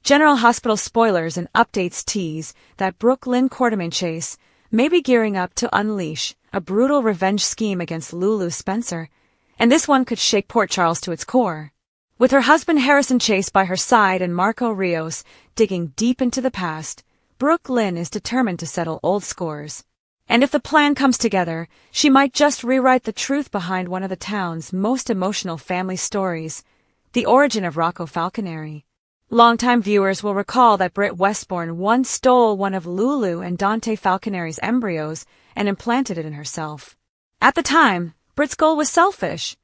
General Hospital spoilers and updates tease that Brook Lynn Chase may be gearing up to unleash a brutal revenge scheme against Lulu Spencer, and this one could shake Port Charles to its core. With her husband Harrison Chase by her side and Marco Rios digging deep into the past, Brook Lynn is determined to settle old scores. And if the plan comes together, she might just rewrite the truth behind one of the town's most emotional family stories, the origin of Rocco Falconeri. Longtime viewers will recall that Britt Westbourne once stole one of Lulu and Dante Falconeri's embryos and implanted it in herself. At the time, Britt's goal was selfish.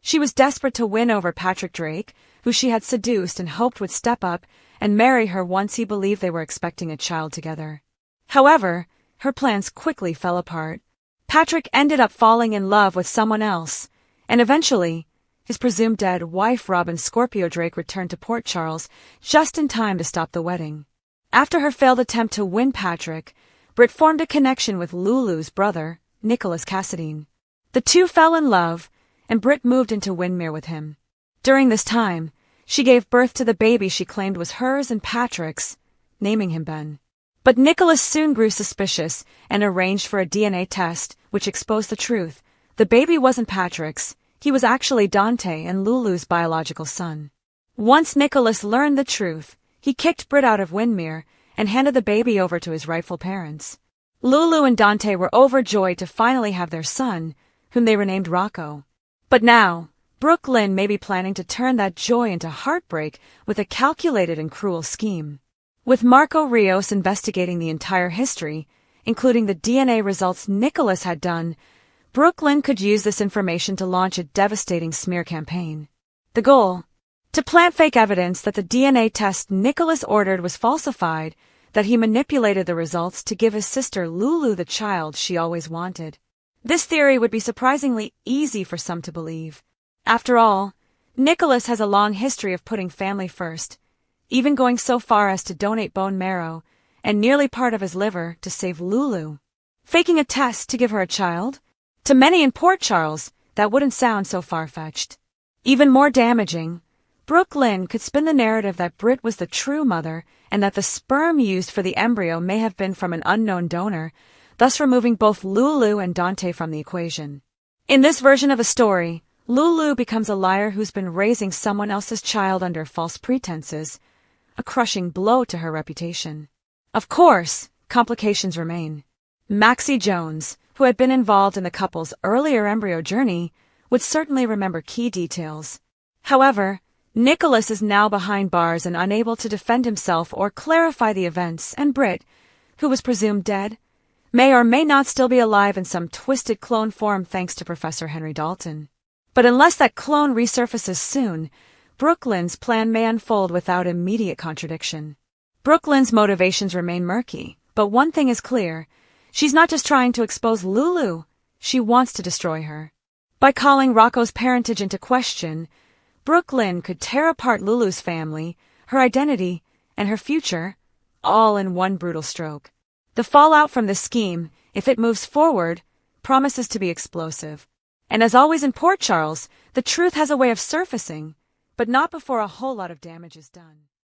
She was desperate to win over Patrick Drake, who she had seduced and hoped would step up and marry her once he believed they were expecting a child together. However, her plans quickly fell apart. Patrick ended up falling in love with someone else, and eventually, his presumed dead wife Robin Scorpio Drake returned to Port Charles just in time to stop the wedding. After her failed attempt to win Patrick, Britt formed a connection with Lulu's brother, Nicholas Cassadine. The two fell in love, and Britt moved into Windermere with him. During this time, she gave birth to the baby she claimed was hers and Patrick's, naming him Ben. But Nicholas soon grew suspicious and arranged for a DNA test, which exposed the truth. The baby wasn't Patrick's. He was actually Dante and Lulu's biological son. Once Nicholas learned the truth, he kicked Britt out of Windermere and handed the baby over to his rightful parents. Lulu and Dante were overjoyed to finally have their son, whom they renamed Rocco. But now, Brook Lynn may be planning to turn that joy into heartbreak with a calculated and cruel scheme. With Marco Rios investigating the entire history, including the DNA results Nicholas had done, Brook Lynn could use this information to launch a devastating smear campaign. The goal? To plant fake evidence that the DNA test Nicholas ordered was falsified, that he manipulated the results to give his sister Lulu the child she always wanted. This theory would be surprisingly easy for some to believe. After all, Nicholas has a long history of putting family first, even going so far as to donate bone marrow and nearly part of his liver to save Lulu. Faking a test to give her a child? To many in Port Charles, that wouldn't sound so far-fetched. Even more damaging, Brook Lynn could spin the narrative that Britt was the true mother and that the sperm used for the embryo may have been from an unknown donor, thus removing both Lulu and Dante from the equation. In this version of the story, Lulu becomes a liar who's been raising someone else's child under false pretenses, a crushing blow to her reputation. Of course, complications remain. Maxie Jones, who had been involved in the couple's earlier embryo journey, would certainly remember key details. However, Nicholas is now behind bars and unable to defend himself or clarify the events, and Britt, who was presumed dead, may or may not still be alive in some twisted clone form thanks to Professor Henry Dalton. But unless that clone resurfaces soon, Brook Lynn's plan may unfold without immediate contradiction. Brook Lynn's motivations remain murky, but one thing is clear. She's not just trying to expose Lulu, she wants to destroy her. By calling Rocco's parentage into question, Brook Lynn could tear apart Lulu's family, her identity, and her future, all in one brutal stroke. The fallout from this scheme, if it moves forward, promises to be explosive. And as always in Port Charles, the truth has a way of surfacing, but not before a whole lot of damage is done.